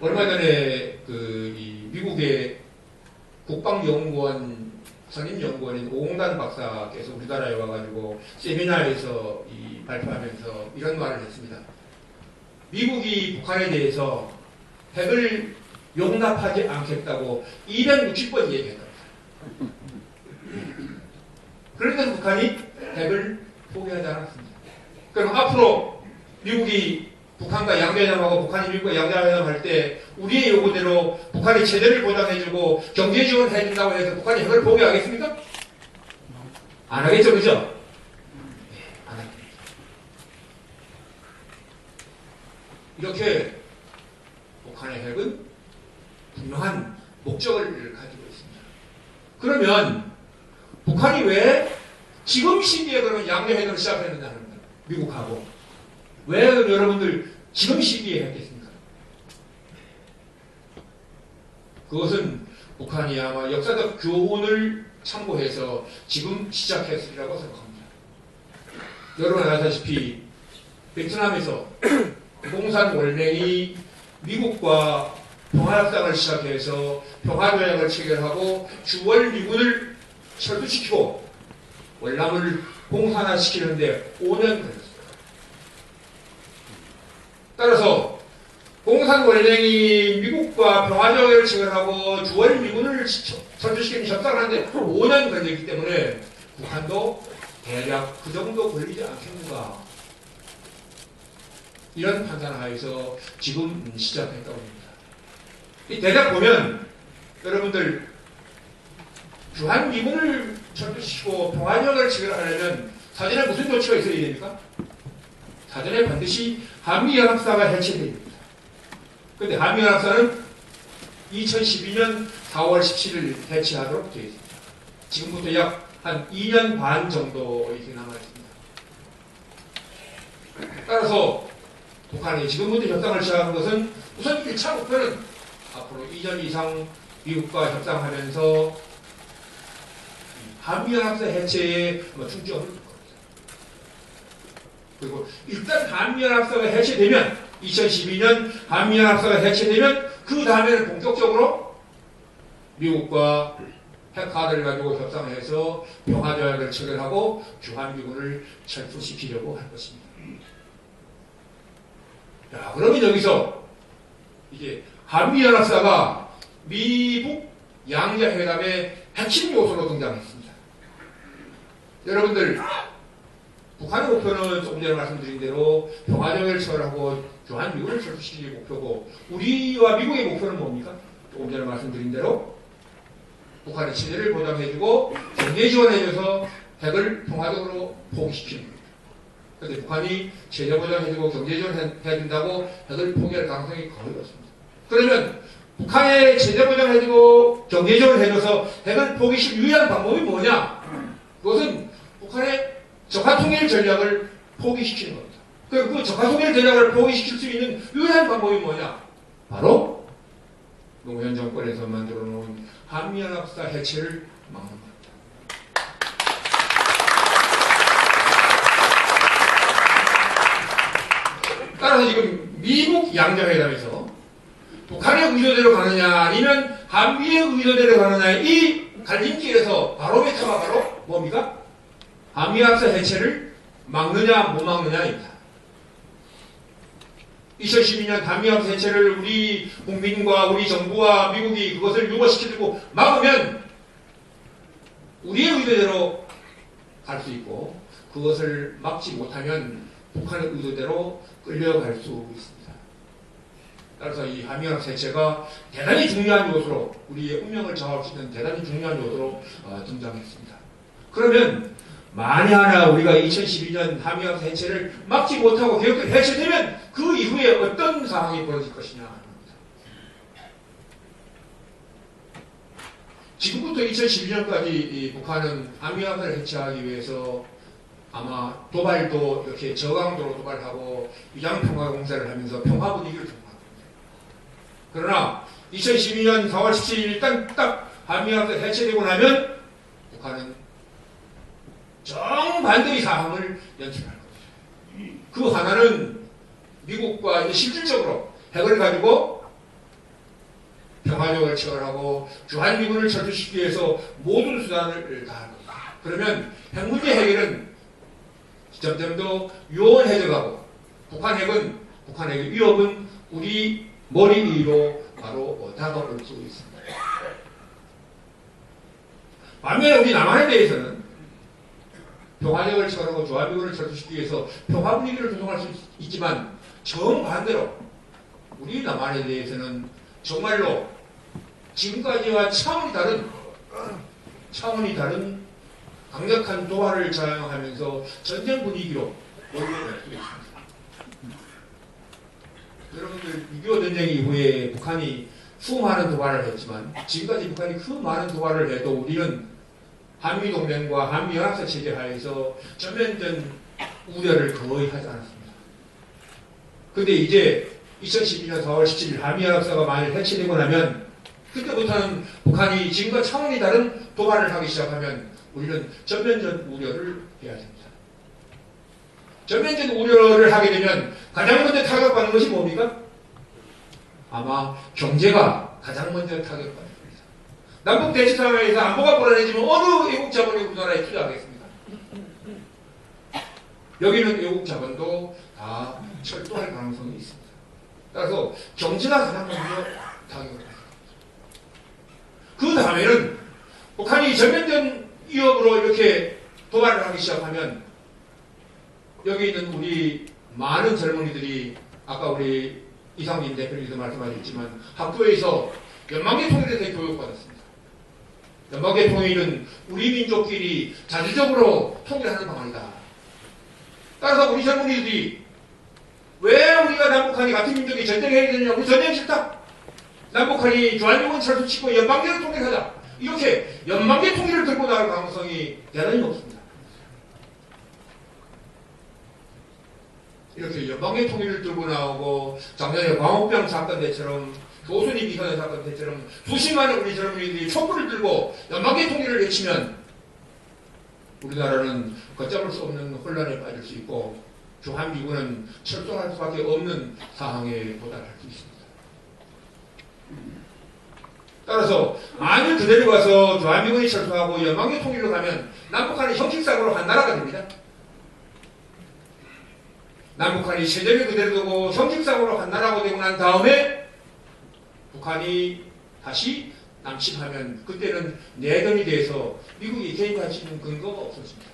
얼마 전에 이 미국의 국방연구원 선임연구원인 오홍단 박사께서 우리나라에 와가지고 세미나에서 발표하면서 이런 말을 했습니다. 미국이 북한에 대해서 핵을 용납하지 않겠다고 260번 얘기했답니다. 그런데 북한이 핵을 포기하지 않았습니다. 그럼 앞으로 미국이 북한과 양자회담하고 북한이 미국과 양자회담 할 때 우리의 요구대로 북한이 체제를 보장해주고 경제 지원해준다고 해서 북한이 핵을 포기하겠습니까? 안 하겠죠, 그죠? 네, 안 하겠죠. 이렇게 북한의 핵은 분명한 목적을 가지고 있습니다. 그러면 북한이 왜 지금 시기에 그러면 양자회담을 시작했느냐는 겁니다. 미국하고. 왜 여러분들 지금 시기에 했겠습니까? 그것은 북한이 아마 역사적 교훈을 참고해서 지금 시작했으리라고 생각합니다. 여러분 아시다시피 베트남에서 공산월맹이 미국과 평화협상을 시작해서 평화조약을 체결하고 주월 미군을 철수시키고 월남을 공산화시키는데 5년 걸렸습니다. 따라서 공산월맹이 미국과 평화조약을 체결하고 주월 미군을 철수시키는 협상을 하는데 5년 걸렸기 때문에 북한도 대략 그 정도 걸리지 않겠는가, 이런 판단하에서 지금 시작했다고 합니다. 이 대략 보면 여러분들 주한미군을 철수시키고 평화조약을 체결하려면 사전에 무슨 조치가 있어야 됩니까? 사전에 반드시 한미연합사가 해체돼야 됩니다. 그런데 한미연합사는 2012년 4월 17일 해체하도록 되어 있습니다. 지금부터 약 한 2년 반 정도 이렇게 남아있습니다. 따라서 북한이 지금부터 협상을 시작한 것은 우선 1차 목표는 앞으로 2년 이상 미국과 협상하면서 한미연합사 해체에 중점을 둘 겁니다. 그리고 일단 한미연합사가 해체되면 2012년 한미연합사가 해체되면 그 다음에는 본격적으로 미국과 핵카드를 가지고 협상해서 평화조약을 체결하고 주한미군을 철수시키려고 할 것입니다. 자, 그러면 여기서 이제 한미연합사가 미북 양자회담의 핵심 요소로 등장했습니다. 여러분들 북한의 목표는 조금 전에 말씀드린 대로 평화조약을 체결하고 주한미군을 철수시키기 목표고, 우리와 미국의 목표는 뭡니까? 조금 전에 말씀드린 대로 북한의 체제를 보장해주고 경제 지원해줘서 핵을 평화적으로 포기시키는 겁니다. 그런데 북한이 체제 보장해주고 경제 지원해준다고 핵을 포기할 가능성이 거의 없습니다. 그러면 북한의 체제 보장해주고 경제 지원해줘서 핵을 포기시킬 유일한 방법이 뭐냐? 그것은 북한의 적화통일 전략을 포기시키는 겁니다. 그 적화통일 전략을 포기시킬 수 있는 유일한 방법이 뭐냐? 바로 노무현 정권에서 만들어 놓은 한미연합사 해체를 막는 겁니다. 따라서 지금 미국 양자회담에서 북한의 의도대로 가느냐 아니면 한미의 의도대로 가느냐, 이 갈림길에서 바로메터가 바로 뭡니까? 한미연합사 해체를 막느냐 못 막느냐입니다. 2012년 한미연합사 해체를 우리 국민과 우리 정부와 미국이 그것을 유보시키고 막으면 우리의 의도대로 갈 수 있고, 그것을 막지 못하면 북한의 의도대로 끌려갈 수 있습니다. 따라서 이 한미연합사 해체가 대단히 중요한 요소로, 우리의 운명을 좌우할 수 있는 대단히 중요한 요소로 등장했습니다. 그러면 만에 하나 우리가 2012년 한미연합사 해체를 막지 못하고 계획대로 해체되면 그 이후에 어떤 상황이 벌어질 것이냐 하는 겁니다. 지금부터 2012년까지 북한은 한미연합사를 해체하기 위해서 아마 도발도 이렇게 저강도로 도발하고 위장평화공사를 하면서 평화 분위기를 조성합니다. 그러나 2012년 4월 17일 일단 딱 한미연합사 해체되고 나면 북한은 정반대의 상황을 연출할 겁니다. 그 하나는 미국과 실질적으로 핵을 가지고 평화적을 처벌하고 주한미군을 철수시키기 위해서 모든 수단을 다할 겁니다. 그러면 핵 문제 해결은 점점 더 요원해져가고 북한의 위협은 우리 머리 위로 바로 다가올 수 있습니다. 반면에 우리 남한에 대해서는 평화적을 처벌하고 주한미군을 철수시키기 위해서 평화 분위기를 조성할 수 있지만 정반대로 우리 남한에 대해서는 정말로 지금까지와 차원이 다른 강력한 도발을 자행하면서 전쟁 분위기로 몰려갈 수 있습니다. 여러분들 6.25 전쟁 이후에 북한이 수많은 도발을 했지만 지금까지 북한이 그 많은 도발을 해도 우리는 한미동맹과 한미연합사 체제 하에서 전면전 우려를 거의 하지 않았습니다. 근데 이제 2012년 4월 17일 한미연합사가 만일 해체되고 나면 그때부터는 북한이 지금과 차원이 다른 도발을 하기 시작하면 우리는 전면전 우려를 해야 됩니다. 전면전 우려를 하게 되면 가장 먼저 타격받는 것이 뭡니까? 아마 경제가 가장 먼저 타격받는 겁니다. 남북 대치 상황에서 안보가 불안해지면 어느 외국 자본이 우리나라에 투자하겠습니까? 여기는 외국 자본도 다 철도할 가능성이 있습니다. 따라서 경제가 가장 먼저 타격을 받습니다. 그 다음에는 북한이 전면전 위협으로 이렇게 도발을 하기 시작하면 여기 있는 우리 많은 젊은이들이 아까 우리 이상민 대표님도 말씀하셨지만 학교에서 연방계 통일에 대해 교육받았습니다. 연방계 통일은 우리 민족끼리 자주적으로 통일하는 방안이다. 따라서 우리 젊은이들이 왜 우리가 남북한이 같은 민족이 전쟁해야 되느냐, 우리 전쟁 싫다. 남북한이 주한미군 철수시키고 연방계를 통일하자. 이렇게 연방계 통일을 들고 나갈 가능성이 대단히 높습니다. 이렇게 연방계 통일을 들고 나오고 작년에 광우병 사건 때처럼 교순이 비선의 사건 때처럼 수십만의 우리 젊은이들이 촛불을 들고 연방계 통일을 외치면 우리나라는 걷잡을 수 없는 혼란에 빠질 수 있고 주한미군은 철수할 수밖에 없는 상황에 도달할 수 있습니다. 따라서 만일 그대로 가서 주한미군이 철수하고 연방계 통일로 가면 남북한이 형식상으로 한 나라가 됩니다. 남북한이 체제를 그대로 두고 형식상으로 한 나라가 되고 난 다음에 북한이 다시 남침하면 그때는 내전이 돼서 미국이 개입할 수 있는 근거가 없었습니다.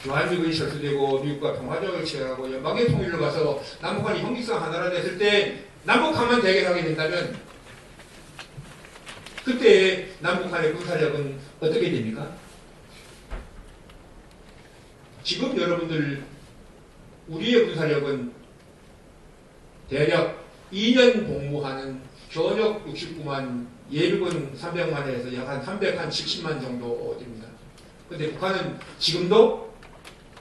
주한미군이 철수되고 미국과 평화적을 체결하고 연방계 통일로 가서 남북한이 형식상 하나라 됐을 때 남북한만 대결하게 된다면 그때 남북한의 군사력은 어떻게 됩니까? 지금 여러분들 우리의 군사력은 대략 2년 복무하는 현역 69만 예비군 300만에서 약 한 370만 정도 됩니다. 그런데 북한은 지금도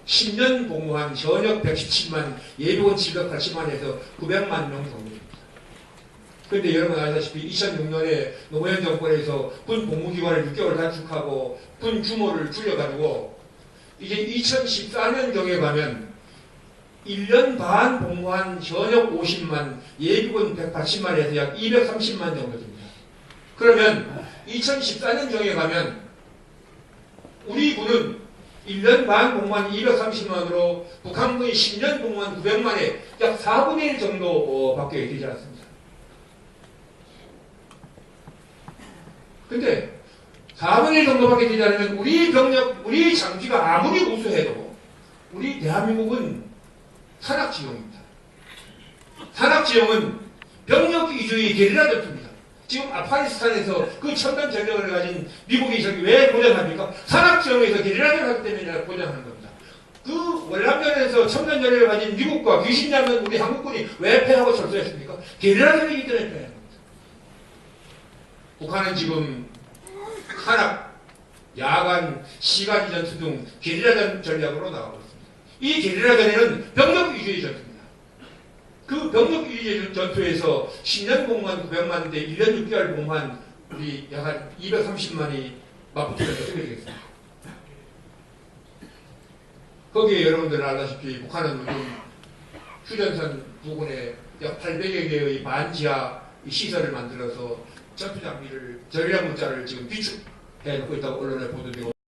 10년 복무한 현역 117만 예비군 780만에서 900만 명 정도입니다. 그런데 여러분 아시다시피 2006년에 노무현 정권에서 군 복무기간을 6개월 단축하고 군 규모를 줄여가지고 이제 2014년경에 가면 1년 반 복무한 현역 50만, 예비군 180만에서 약 230만 정도 됩니다. 그러면 2014년경에 가면 우리 군은 1년 반 복무한 230만으로 북한군이 10년 복무한 900만에 약 4분의 1 정도 밖에 되지 않습니다. 근데 4분의 1 정도밖에 되지 않으면 우리 병력, 우리 장비가 아무리 우수해도 우리 대한민국은 산악지형입니다. 산악지형은 병력 위주의 게릴라 전투입니다. 지금 아프가니스탄에서 그 첨단 전력을 가진 미국이 저기 왜 보장합니까? 산악지형에서 게릴라전을 하기 때문에 보장하는 겁니다. 그 월남전에서 첨단 전력을 가진 미국과 귀신냐면 우리 한국군이 왜 패하고 철수했습니까? 게릴라전이기 때문에 패한 겁니다. 북한은 지금 산악, 야간, 시가지 전투 등 게릴라 전략으로 나가고 있습니다. 이 게릴라전에는 병력 위주의 전투입니다. 그 병력 위주의 전투에서 10년 복무한 900만 대 1년 6개월 복무한 우리 약 한 230만이 맞붙으면 어떻게 되겠습니까? 거기에 여러분들 알다시피 북한은 요즘 휴전선 부근에 약 800여 개의 반지하 시설을 만들어서 전투 장비를 전략 물자를 지금 비축해 놓고 있다고 언론에 보도되고